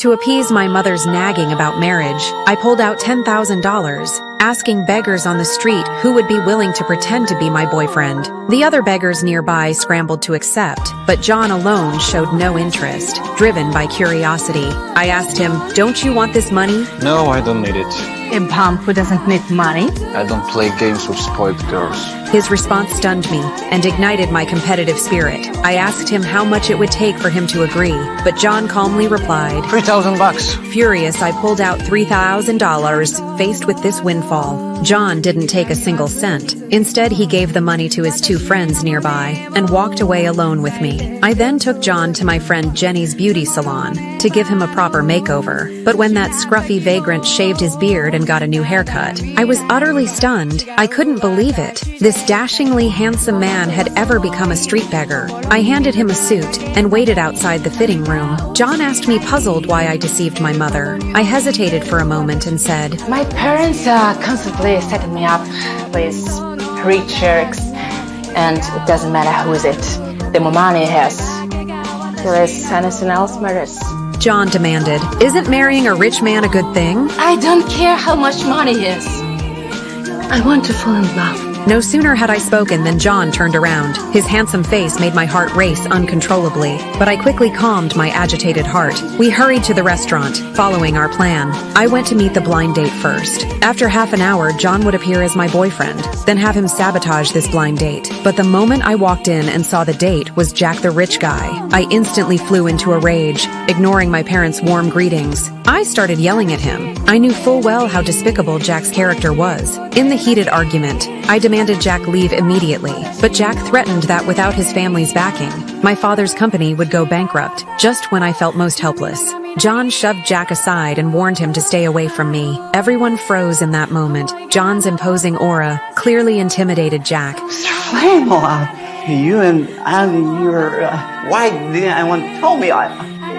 To appease my mother's nagging about marriage, I pulled out $10,000, asking beggars on the street who would be willing to pretend to be my boyfriend. The other beggars nearby scrambled to accept, but John alone showed no interest, driven by curiosity. I asked him, "Don't you want this money?" No, I don't need it. A bum who doesn't need money? I don't play games with spoiled girls. His response stunned me and ignited my competitive spirit. I asked him how much it would take for him to agree, but John calmly replied, $3,000. Furious, I pulled out $3,000, faced with this windfall. John didn't take a single cent. Instead, he gave the money to his two friends nearby and walked away alone with me. I then took John to my friend Jenny's beauty salon to give him a proper makeover. But when that scruffy vagrant shaved his beard and got a new haircut, I was utterly stunned. I couldn't believe it. This dashingly handsome man had ever become a street beggar. I handed him a suit and waited outside the fitting room. John asked me, puzzled, why I deceived my mother. I hesitated for a moment and said, My parents constantly setting me up with rich jerks, and it doesn't matter who is it. The more money he has, the less anything else matters. John demanded, "Isn't marrying a rich man a good thing?" I don't care how much money he has. I want to fall in love. No sooner had I spoken than John turned around. His handsome face made my heart race uncontrollably, but I quickly calmed my agitated heart. We hurried to the restaurant, following our plan. I went to meet the blind date first. After half an hour, John would appear as my boyfriend, then have him sabotage this blind date. But the moment I walked in and saw the date was Jack the rich guy, I instantly flew into a rage, ignoring my parents' warm greetings. I started yelling at him. I knew full well how despicable Jack's character was. In the heated argument, I demanded Jack leave immediately, but Jack threatened that without his family's backing, my father's company would go bankrupt, just when I felt most helpless. John shoved Jack aside and warned him to stay away from me. Everyone froze in that moment. John's imposing aura clearly intimidated Jack. Mr. Flamel, you and you're... why didn't anyone tell me?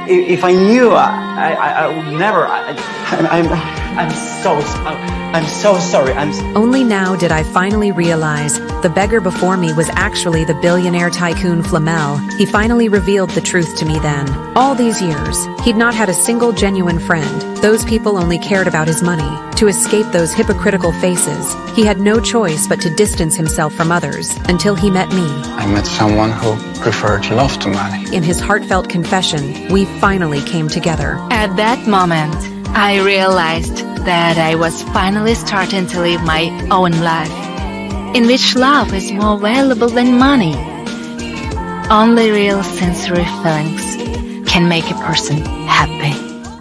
If I knew, I would never... I'm so sorry. Only now did I finally realize the beggar before me was actually the billionaire tycoon Flamel. He finally revealed the truth to me then. All these years, he'd not had a single genuine friend. Those people only cared about his money. To escape those hypocritical faces, he had no choice but to distance himself from others until he met me. I met someone who preferred love to money. In his heartfelt confession, we finally came together. At that moment, I realized that I was finally starting to live my own life, in which love is more valuable than money. Only real sincere feelings can make a person happy.